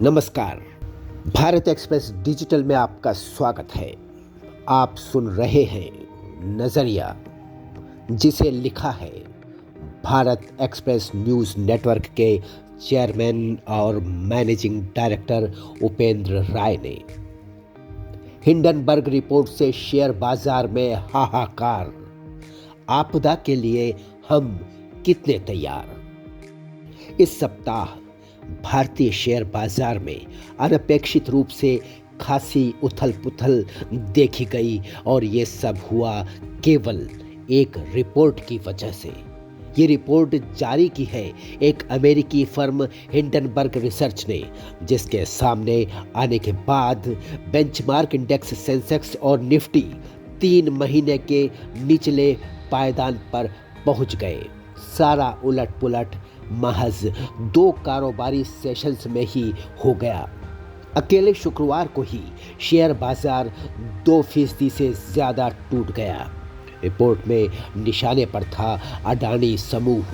नमस्कार। Bharat express digital में आपका स्वागत है। आप सुन रहे हैं नजरिया, जिसे लिखा है भारत एक्सप्रेस न्यूज़ नेटवर्क के चेयरमैन और मैनेजिंग डायरेक्टर उपेंद्र राय ने। हिंडनबर्ग रिपोर्ट से शेयर बाजार में हाहाकार, आपदा के लिए हम कितने तैयार। इस सप्ताह भारतीय शेयर बाजार में अनपेक्षित रूप से खासी उथल पुथल देखी गई और ये सब हुआ केवल एक रिपोर्ट की वजह से। ये रिपोर्ट जारी की है एक अमेरिकी फर्म हिंडनबर्ग रिसर्च ने, जिसके सामने आने के बाद बेंचमार्क इंडेक्स सेंसेक्स और निफ्टी 3 महीने के निचले पायदान पर पहुंच गए। सारा उलट पुलट महज 2 कारोबारी सेशंस में ही हो गया। अकेले शुक्रवार को ही शेयर बाजार 2% से ज्यादा टूट गया। रिपोर्ट में निशाने पर था अडानी समूह,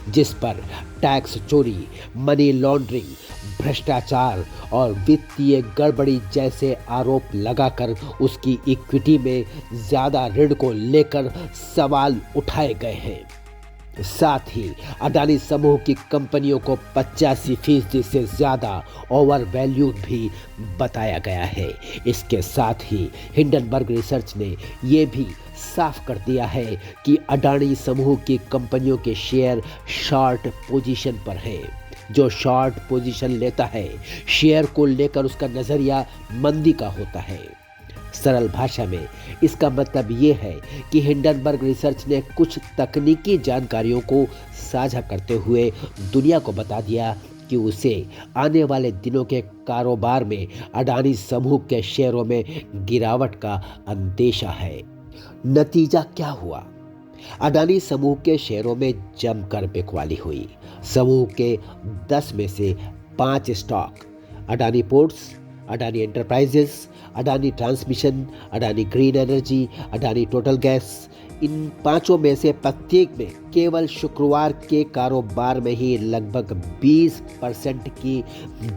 जिस पर टैक्स चोरी, मनी लॉन्ड्रिंग, भ्रष्टाचार और वित्तीय गड़बड़ी जैसे आरोप लगाकर उसकी इक्विटी में ज्यादा ऋण को लेकर सवाल उठाए गए हैं। साथ ही अडानी समूह की कंपनियों को 85% से ज़्यादा ओवर वैल्यूड भी बताया गया है। इसके साथ ही हिंडनबर्ग रिसर्च ने ये भी साफ कर दिया है कि अडानी समूह की कंपनियों के शेयर शॉर्ट पोजीशन पर हैं। जो शॉर्ट पोजीशन लेता है, शेयर को लेकर उसका नज़रिया मंदी का होता है। सरल भाषा में इसका मतलब ये है कि हिंडनबर्ग रिसर्च ने कुछ तकनीकी जानकारियों को साझा करते हुए दुनिया को बता दिया कि उसे आने वाले दिनों के कारोबार में अडानी समूह के शेयरों में गिरावट का अंदेशा है। नतीजा क्या हुआ? अडानी समूह के शेयरों में जमकर बिकवाली हुई। समूह के 10 में से 5 stock Adani Ports, Adani Enterprises, Adani Transmission, Adani Green Energy, Adani Total Gas, इन 5 में से प्रत्येक में केवल शुक्रवार के कारोबार में ही लगभग 20% की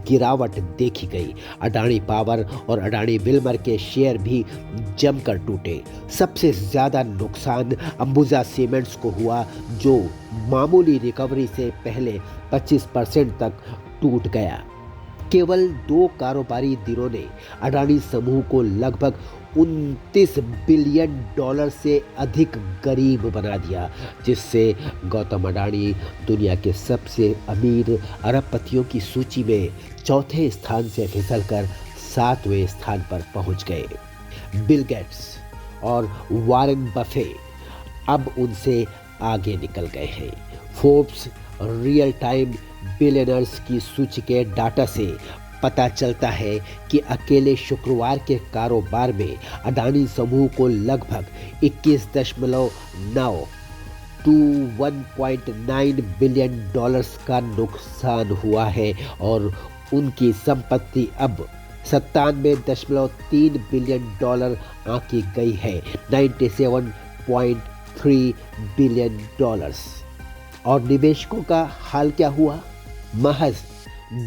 गिरावट देखी गई। अडानी पावर और अडानी विल्मर के शेयर भी जमकर टूटे। सबसे ज़्यादा नुकसान अंबुजा सीमेंट्स को हुआ, जो मामूली रिकवरी से पहले 25% तक टूट गया। केवल 2 कारोबारी दिनों ने अडानी समूह को लगभग $29 बिलियन से अधिक गरीब बना दिया, जिससे गौतम अडानी दुनिया के सबसे अमीर अरबपतियों की सूची में 4थे स्थान से फिसलकर 7वें स्थान पर पहुंच गए। बिल गेट्स और वॉरेन बफे अब उनसे आगे निकल गए हैं। फोर्ब्स रियल टाइम बिलियनर्स की सूची के डाटा से पता चलता है कि अकेले शुक्रवार के कारोबार में अडानी समूह को लगभग 21.9 टू 1.9 बिलियन डॉलर्स का नुकसान हुआ है और उनकी संपत्ति अब 97.3 बिलियन डॉलर आंकी गई है, 97.3 बिलियन डॉलर्स। और निवेशकों का हाल क्या हुआ? महज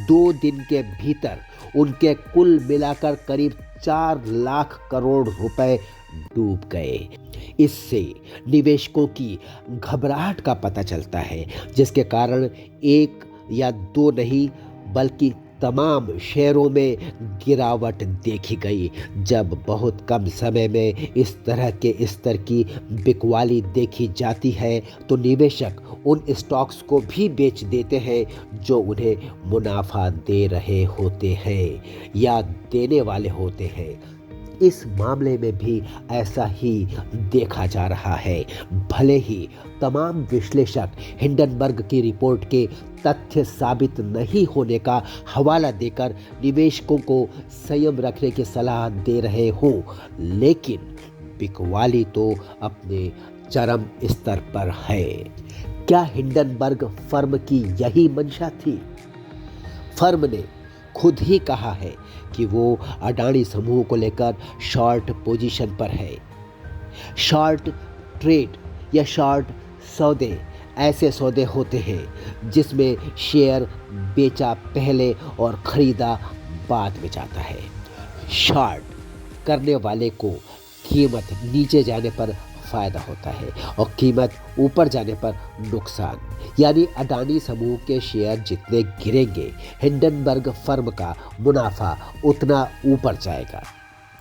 2 दिन के भीतर उनके कुल मिलाकर करीब 4 लाख करोड़ रुपए डूब गए। इससे निवेशकों की घबराहट का पता चलता है, जिसके कारण 1 या 2 नहीं बल्कि तमाम शेयरों में गिरावट देखी गई। जब बहुत कम समय में इस तरह के स्तर की बिकवाली देखी जाती है, तो निवेशक उन स्टॉक्स को भी बेच देते हैं जो उन्हें मुनाफा दे रहे होते हैं या देने वाले होते हैं। इस मामले में भी ऐसा ही देखा जा रहा है। भले ही तमाम विश्लेषक हिंडनबर्ग की रिपोर्ट के तथ्य साबित नहीं होने का हवाला देकर निवेशकों को संयम रखने की सलाह दे रहे हों, लेकिन बिकवाली तो अपने चरम स्तर पर है। क्या हिंडनबर्ग फर्म की यही मंशा थी? फर्म ने खुद ही कहा है कि वो अडानी समूह को लेकर शॉर्ट पोजीशन पर है। शॉर्ट ट्रेड या शॉर्ट सौदे ऐसे सौदे होते हैं जिसमें शेयर बेचा पहले और खरीदा बाद में जाता है। शॉर्ट करने वाले को कीमत नीचे जाने पर फायदा होता है और कीमत ऊपर जाने पर नुकसान। यानी अडानी समूह के शेयर जितने गिरेंगे, हिंडनबर्ग फर्म का मुनाफा उतना ऊपर जाएगा।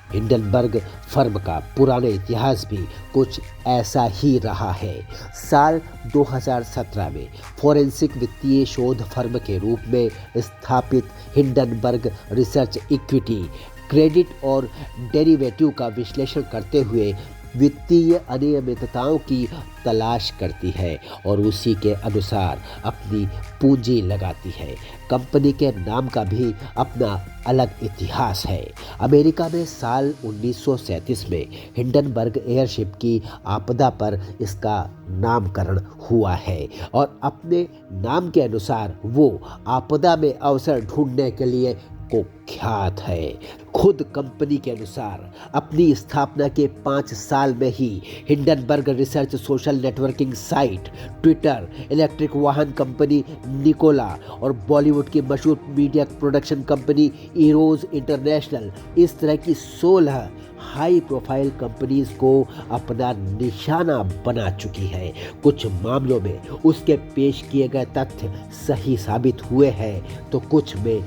हिंडनबर्ग फर्म का पुराना इतिहास भी कुछ ऐसा ही रहा है। साल 2017 में फोरेंसिक वित्तीय शोध फर्म के रूप में स्थापित हिंडनबर्ग रिसर्च इक्विटी क्रेडिट और डेरिवेटिव का विश्लेषण करते हुए वित्तीय अनियमितताओं की तलाश करती है और उसी के अनुसार अपनी पूंजी लगाती है। कंपनी के नाम का भी अपना अलग इतिहास है। अमेरिका में साल 1937 में हिंडनबर्ग एयरशिप की आपदा पर इसका नामकरण हुआ है और अपने नाम के अनुसार वो आपदा में अवसर ढूंढने के लिए कुख्यात है। खुद कंपनी के अनुसार अपनी स्थापना के 5 साल में ही Hindenburg Research social networking site, Twitter, electric वाहन कंपनी निकोला और बॉलीवुड की मशहूर media production company Eros International, इस तरह की 16 हाई प्रोफाइल कंपनीज को अपना निशाना बना चुकी है। कुछ मामलों में उसके पेश किए गए तथ्य सही साबित हुए हैं तो कुछ में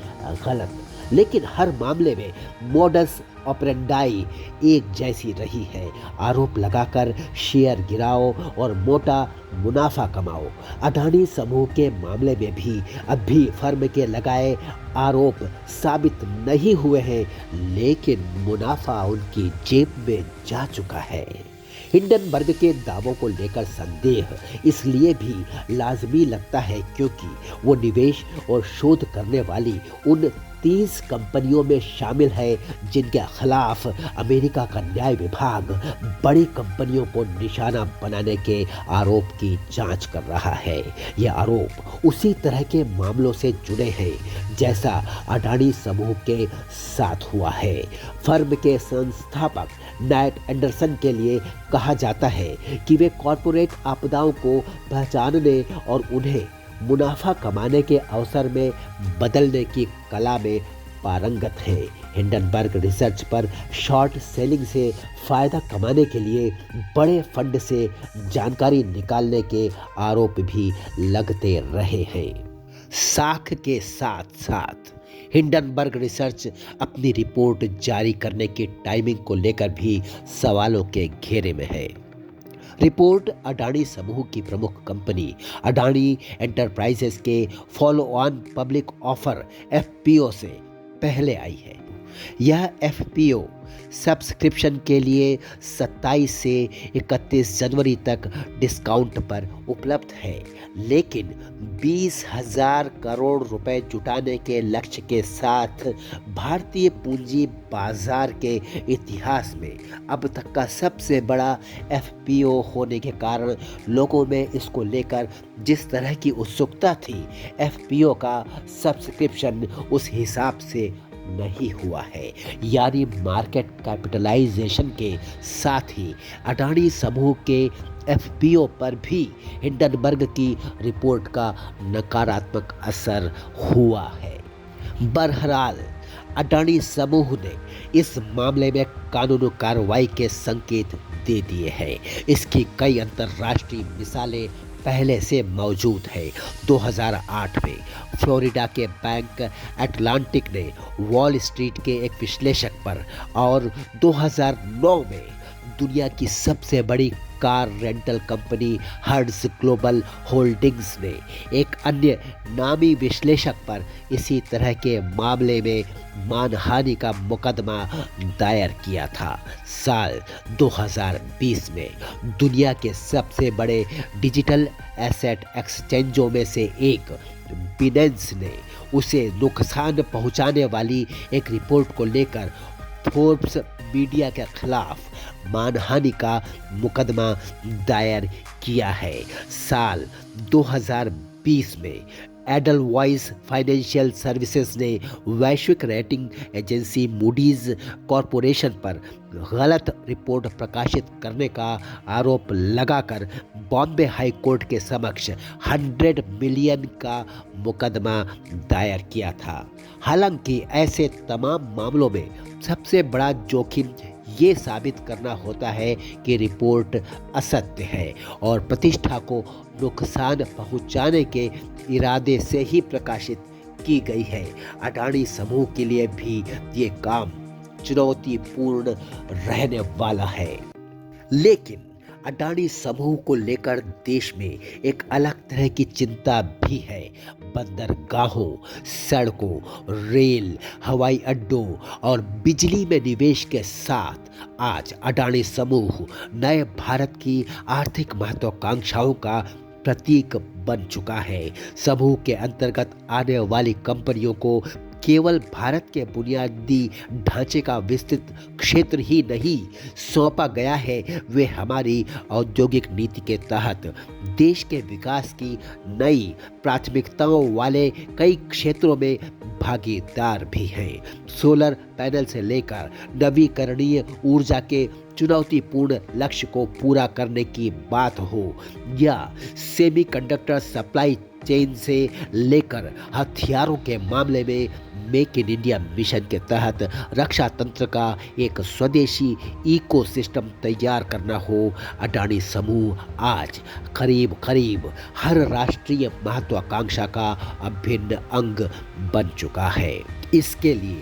गलत, लेकिन हर मामले में मोडस ऑपरेंडाई एक जैसी रही है। आरोप लगाकर शेयर गिराओ और मोटा मुनाफा कमाओ। अडानी समूह के मामले में भी अब भी फर्म के लगाए आरोप साबित नहीं हुए हैं, लेकिन मुनाफा उनकी जेब में जा चुका है। हिंडनबर्ग के दावों को लेकर संदेह इसलिए भी लाजमी लगता है क्योंकि वो निवेश और शोध करने वाली उन 30 कंपनियों में शामिल है जिनके खिलाफ अमेरिका का न्याय विभाग बड़ी कंपनियों को निशाना बनाने के आरोप की जांच कर रहा है। यह आरोप उसी तरह के मामलों से जुड़े हैं जैसा अडानी समूह के साथ हुआ है। फर्म के संस्थापक नाइट एंडरसन के लिए कहा जाता है कि वे कॉरपोरेट आपदाओं को पहचानने और उन्हें मुनाफा कमाने के अवसर में बदलने की कला में पारंगत है। हिंडनबर्ग रिसर्च पर शॉर्ट सेलिंग से फायदा कमाने के लिए बड़े फंड से जानकारी निकालने के आरोप भी लगते रहे हैं। साख के साथ साथ हिंडनबर्ग रिसर्च अपनी रिपोर्ट जारी करने की टाइमिंग को लेकर भी सवालों के घेरे में है। रिपोर्ट अडानी समूह की प्रमुख कंपनी अडानी एंटरप्राइजेस के follow on public offer FPO से पहले आई है। यह एफपीओ सब्सक्रिप्शन के लिए 27 से 31 जनवरी तक डिस्काउंट पर उपलब्ध है, लेकिन 20,000 करोड़ रुपए जुटाने के लक्ष्य के साथ भारतीय पूंजी बाजार के इतिहास में अब तक का सबसे बड़ा एफपीओ होने के कारण लोगों में इसको लेकर जिस तरह की उत्सुकता थी, एफपीओ का सब्सक्रिप्शन उस हिसाब से नहीं हुआ है। यानी मार्केट कैपिटलाइजेशन के साथ ही अडानी समूह के एफपीओ पर भी हिंडनबर्ग की रिपोर्ट का नकारात्मक असर हुआ है। बहरहाल अडानी समूह ने इस मामले में कानूनी कार्रवाई के संकेत दे दिए हैं। इसकी कई अंतर्राष्ट्रीय मिसालें पहले से मौजूद है। 2008 में फ्लोरिडा के बैंक अटलांटिक ने वॉल स्ट्रीट के एक विश्लेषक पर और 2009 में दुनिया की सबसे बड़ी car rental company hertz global holdings ने एक अन्य नामी विश्लेषक पर इसी तरह के मामले में मानहानि का मुकदमा दायर किया था। साल 2020 में दुनिया के सबसे बड़े डिजिटल एसेट एक्सचेंजों में से एक बिनेंस ने उसे नुकसान पहुंचाने वाली एक रिपोर्ट को लेकर फोर्ब्स मीडिया के खिलाफ मानहानि का मुकदमा दायर किया है। साल 2020 में एडलवाइस फाइनेंशियल सर्विसेज ने वैश्विक रेटिंग एजेंसी मूडीज कॉरपोरेशन पर गलत रिपोर्ट प्रकाशित करने का आरोप लगाकर बॉम्बे हाई कोर्ट के समक्ष 100 मिलियन का मुकदमा दायर किया था। हालांकि ऐसे तमाम मामलों में सबसे बड़ा जोखिम ये साबित करना होता है कि रिपोर्ट असत्य है और प्रतिष्ठा को नुकसान पहुंचाने के इरादे से ही प्रकाशित की गई है। अडानी समूह के लिए भी ये काम चुनौतीपूर्ण रहने वाला है। लेकिन अडानी समूह को लेकर देश में एक अलग तरह की चिंता भी है। बंदरगाहों, सड़कों, रेल, हवाई अड्डों और बिजली में निवेश के साथ आज अडानी समूह नए भारत की आर्थिक महत्वाकांक्षाओं का प्रतीक बन चुका है। समूह के अंतर्गत आने वाली कंपनियों को केवल भारत के बुनियादी ढांचे का विस्तृत क्षेत्र ही नहीं सौंपा गया है, वे हमारी औद्योगिक नीति के तहत देश के विकास की नई प्राथमिकताओं वाले कई क्षेत्रों में भागीदार भी हैं। सोलर पैनल से लेकर नवीकरणीय ऊर्जा के चुनौतीपूर्ण लक्ष्य को पूरा करने की बात हो या सेमीकंडक्टर सप्लाई चेन से लेकर हथियारों के मामले में मेक इन इंडिया मिशन के तहत रक्षा तंत्र का एक स्वदेशी इकोसिस्टम तैयार करना हो, अडानी समूह आज करीब करीब हर राष्ट्रीय महत्वाकांक्षा का अभिन्न अंग बन चुका है। इसके लिए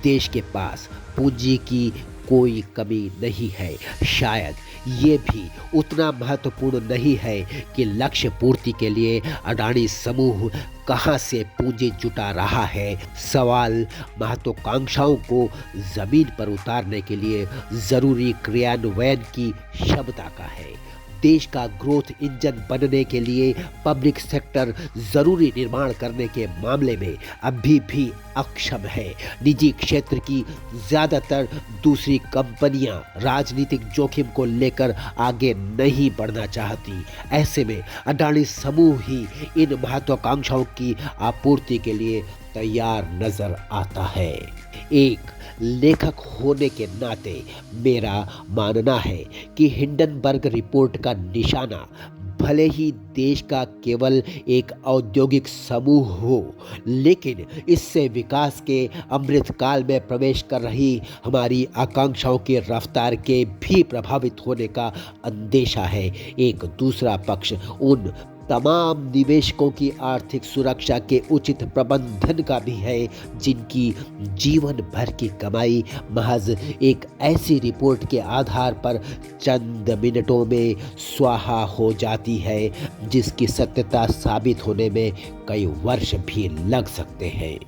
देश के पास पूंजी की कोई कमी नहीं है। शायद ये भी उतना महत्वपूर्ण नहीं है कि लक्ष्य पूर्ति के लिए अडानी समूह कहां से पूंजी जुटा रहा है। सवाल महत्वाकांक्षाओं को जमीन पर उतारने के लिए जरूरी क्रियान्वयन की क्षमता का है। देश का ग्रोथ इंजन बनने के लिए पब्लिक सेक्टर जरूरी निर्माण करने के मामले में अभी भी अक्षम है। निजी क्षेत्र की ज्यादातर दूसरी कंपनियां राजनीतिक जोखिम को लेकर आगे नहीं बढ़ना चाहती। ऐसे में अडानी समूह ही इन महत्वाकांक्षाओं की आपूर्ति के लिए तैयार नजर आता है। एक लेखक होने के नाते मेरा मानना है कि हिंडनबर्ग रिपोर्ट का निशाना भले ही देश का केवल एक औद्योगिक समूह हो, लेकिन इससे विकास के अमृतकाल में प्रवेश कर रही हमारी आकांक्षाओं की रफ्तार के भी प्रभावित होने का अंदेशा है। एक दूसरा पक्ष उन तमाम निवेशकों की आर्थिक सुरक्षा के उचित प्रबंधन का भी है जिनकी जीवन भर की कमाई महज एक ऐसी रिपोर्ट के आधार पर चंद मिनटों में स्वाहा हो जाती है जिसकी सत्यता साबित होने में कई वर्ष भी लग सकते हैं।